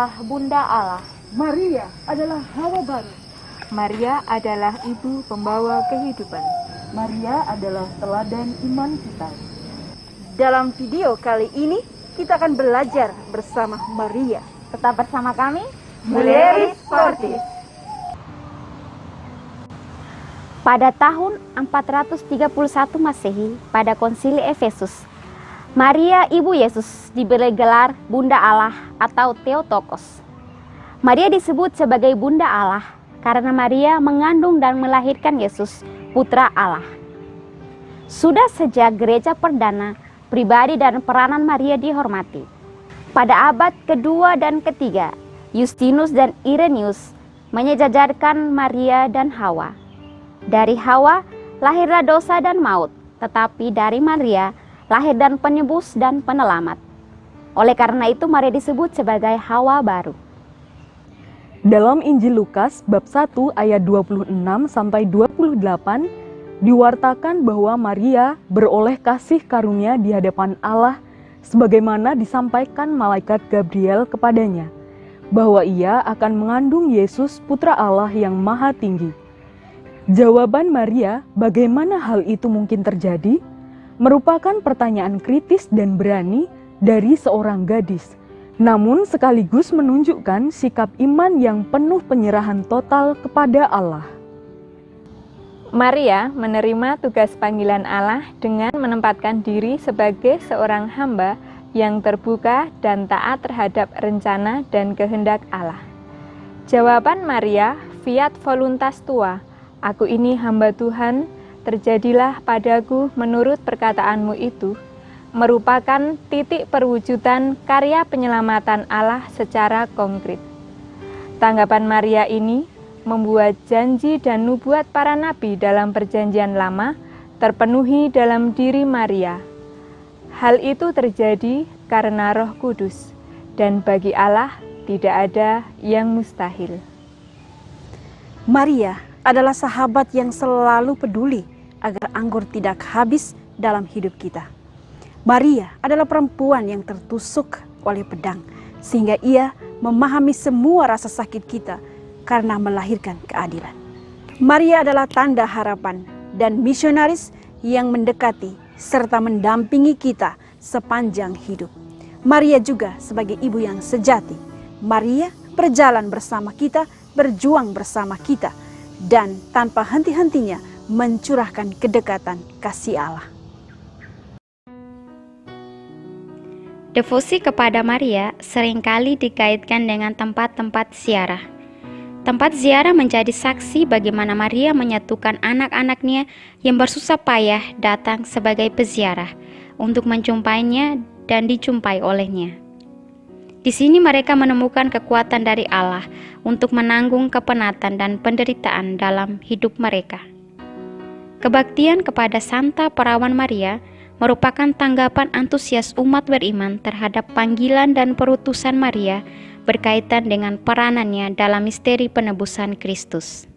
adalah Bunda Allah. Maria adalah Hawa baru. Maria adalah ibu pembawa kehidupan. Maria adalah teladan iman kita. Dalam video kali ini, kita akan belajar bersama Maria. Tetap bersama kami, Buleri Sportif. Pada tahun 431 Masehi, pada Konsili Efesus, Maria Ibu Yesus diberi gelar Bunda Allah atau Theotokos. Maria disebut sebagai Bunda Allah karena Maria mengandung dan melahirkan Yesus, Putra Allah. Sudah sejak gereja perdana, pribadi dan peranan Maria dihormati. Pada abad kedua dan ketiga, Justinus dan Irenaeus menyejajarkan Maria dan Hawa. Dari Hawa lahirlah dosa dan maut, tetapi dari Maria lahir dan penebus dan penelamat. Oleh karena itu Maria disebut sebagai Hawa baru. Dalam Injil Lukas bab 1 ayat 26 sampai 28 diwartakan bahwa Maria beroleh kasih karunia di hadapan Allah sebagaimana disampaikan malaikat Gabriel kepadanya, bahwa ia akan mengandung Yesus Putra Allah yang Maha Tinggi. Jawaban Maria, bagaimana hal itu mungkin terjadi, merupakan pertanyaan kritis dan berani dari seorang gadis, namun sekaligus menunjukkan sikap iman yang penuh penyerahan total kepada Allah. Maria menerima tugas panggilan Allah dengan menempatkan diri sebagai seorang hamba yang terbuka dan taat terhadap rencana dan kehendak Allah. Jawaban Maria, fiat voluntas tua, aku ini hamba Tuhan, terjadilah padaku menurut perkataanmu itu, merupakan titik perwujudan karya penyelamatan Allah secara konkret. Tanggapan Maria ini membuat janji dan nubuat para nabi dalam perjanjian lama terpenuhi dalam diri Maria. Hal itu terjadi karena Roh Kudus, dan bagi Allah tidak ada yang mustahil. Maria adalah sahabat yang selalu peduli agar anggur tidak habis dalam hidup kita. Maria adalah perempuan yang tertusuk oleh pedang, sehingga ia memahami semua rasa sakit kita karena melahirkan keadilan. Maria adalah tanda harapan dan misionaris yang mendekati serta mendampingi kita sepanjang hidup. Maria juga sebagai ibu yang sejati. Maria berjalan bersama kita, berjuang bersama kita, dan tanpa henti-hentinya mencurahkan kedekatan kasih Allah. Devosi kepada Maria seringkali dikaitkan dengan tempat-tempat ziarah. Tempat ziarah menjadi saksi bagaimana Maria menyatukan anak-anaknya yang bersusah payah datang sebagai peziarah untuk menjumpainya dan dijumpai olehnya. Di sini mereka menemukan kekuatan dari Allah untuk menanggung kepenatan dan penderitaan dalam hidup mereka. Kebaktian kepada Santa Perawan Maria merupakan tanggapan antusias umat beriman terhadap panggilan dan perutusan Maria berkaitan dengan peranannya dalam misteri penebusan Kristus.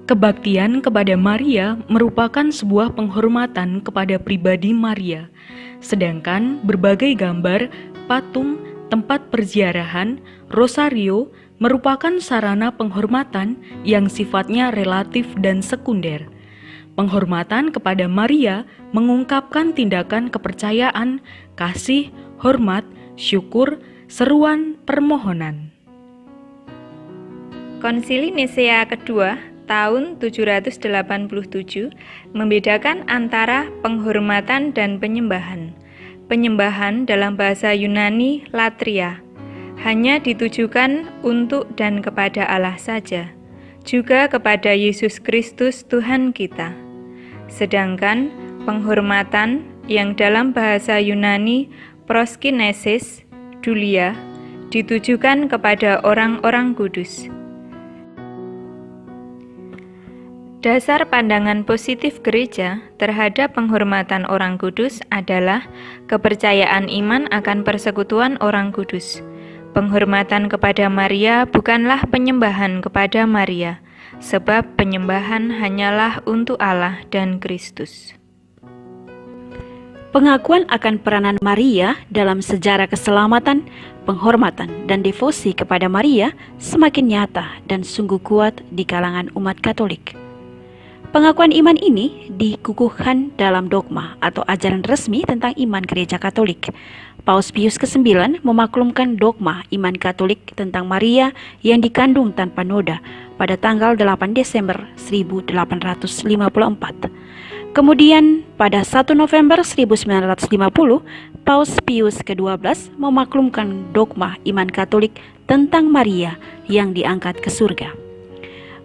Kebaktian kepada Maria merupakan sebuah penghormatan kepada pribadi Maria, sedangkan berbagai gambar, patung, tempat perziarahan, rosario merupakan sarana penghormatan yang sifatnya relatif dan sekunder. Penghormatan kepada Maria mengungkapkan tindakan kepercayaan, kasih, hormat, syukur, seruan, permohonan. Konsili Nisea kedua tahun 787 membedakan antara penghormatan dan penyembahan. Penyembahan dalam bahasa Yunani latria hanya ditujukan untuk dan kepada Allah saja, juga kepada Yesus Kristus Tuhan kita. Sedangkan penghormatan yang dalam bahasa Yunani proskinesis, dulia, ditujukan kepada orang-orang kudus. Dasar pandangan positif gereja terhadap penghormatan orang kudus adalah kepercayaan iman akan persekutuan orang kudus. Penghormatan kepada Maria bukanlah penyembahan kepada Maria, sebab penyembahan hanyalah untuk Allah dan Kristus. Pengakuan akan peranan Maria dalam sejarah keselamatan, penghormatan, dan devosi kepada Maria semakin nyata dan sungguh kuat di kalangan umat Katolik. Pengakuan iman ini dikukuhkan dalam dogma atau ajaran resmi tentang iman Gereja Katolik. Paus Pius ke-9 memaklumkan dogma iman Katolik tentang Maria yang dikandung tanpa noda pada tanggal 8 Desember 1854. Kemudian pada 1 November 1950, Paus Pius ke-12 memaklumkan dogma iman Katolik tentang Maria yang diangkat ke surga.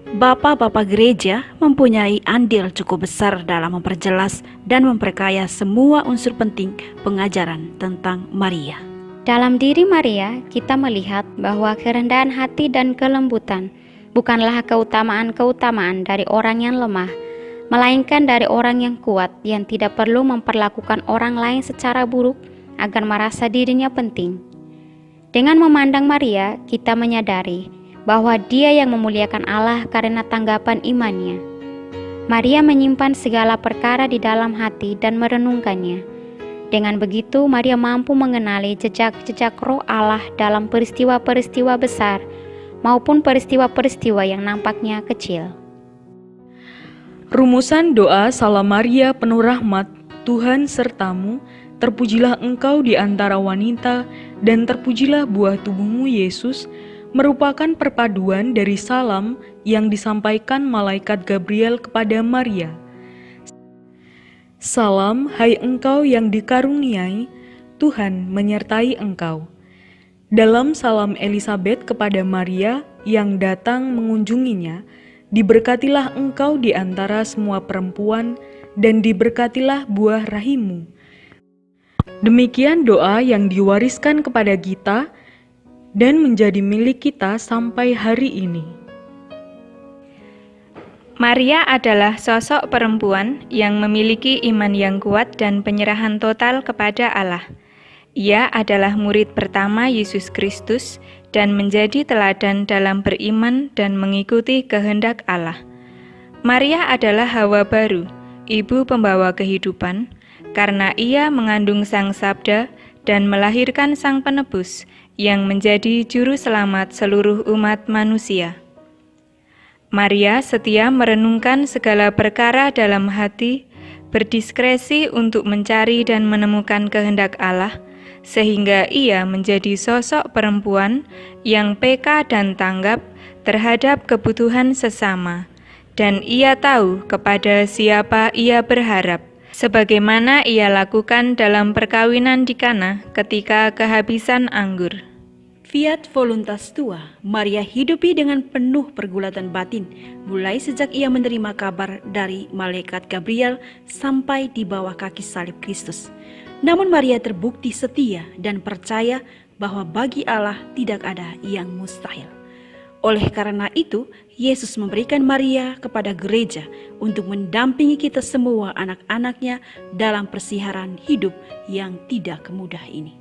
Bapak-bapak gereja mempunyai andil cukup besar dalam memperjelas dan memperkaya semua unsur penting pengajaran tentang Maria. Dalam diri Maria, kita melihat bahwa kerendahan hati dan kelembutan bukanlah keutamaan-keutamaan dari orang yang lemah, melainkan dari orang yang kuat yang tidak perlu memperlakukan orang lain secara buruk agar merasa dirinya penting. Dengan memandang Maria, kita menyadari bahwa dia yang memuliakan Allah karena tanggapan imannya. Maria menyimpan segala perkara di dalam hati dan merenungkannya. Dengan begitu, Maria mampu mengenali jejak-jejak roh Allah dalam peristiwa-peristiwa besar maupun peristiwa-peristiwa yang nampaknya kecil. Rumusan doa Salam Maria penuh rahmat, Tuhan sertamu, terpujilah engkau di antara wanita, dan terpujilah buah tubuhmu Yesus, merupakan perpaduan dari salam yang disampaikan malaikat Gabriel kepada Maria. Salam, hai engkau yang dikaruniai, Tuhan menyertai engkau. Dalam salam Elisabet kepada Maria yang datang mengunjunginya, diberkatilah engkau di antara semua perempuan, dan diberkatilah buah rahimmu. Demikian doa yang diwariskan kepada kita dan menjadi milik kita sampai hari ini. Maria adalah sosok perempuan yang memiliki iman yang kuat dan penyerahan total kepada Allah. Ia adalah murid pertama Yesus Kristus dan menjadi teladan dalam beriman dan mengikuti kehendak Allah. Maria adalah Hawa baru, ibu pembawa kehidupan, karena ia mengandung Sang Sabda dan melahirkan Sang Penebus yang menjadi juru selamat seluruh umat manusia. Maria setia merenungkan segala perkara dalam hati, berdiskresi untuk mencari dan menemukan kehendak Allah, sehingga ia menjadi sosok perempuan yang peka dan tanggap terhadap kebutuhan sesama, dan ia tahu kepada siapa ia berharap, sebagaimana ia lakukan dalam perkawinan di Kana ketika kehabisan anggur. Fiat voluntas tua, Maria hidupi dengan penuh pergulatan batin, mulai sejak ia menerima kabar dari malaikat Gabriel sampai di bawah kaki salib Kristus. Namun Maria terbukti setia dan percaya bahwa bagi Allah tidak ada yang mustahil. Oleh karena itu, Yesus memberikan Maria kepada gereja untuk mendampingi kita semua anak-anaknya dalam persiharan hidup yang tidak mudah ini.